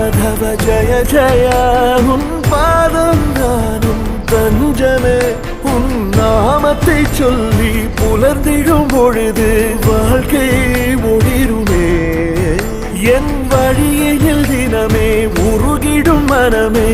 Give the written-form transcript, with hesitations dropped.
மாதவ ஜய ஜய உன் பாதம் நானும் தஞ்சமே உன் நாமத்தை சொல்லி புலர்ந்திடும் பொழுது வாழ்க்கை ஒளிருமே என் வழியில் தினமே உருகிடும் மனமே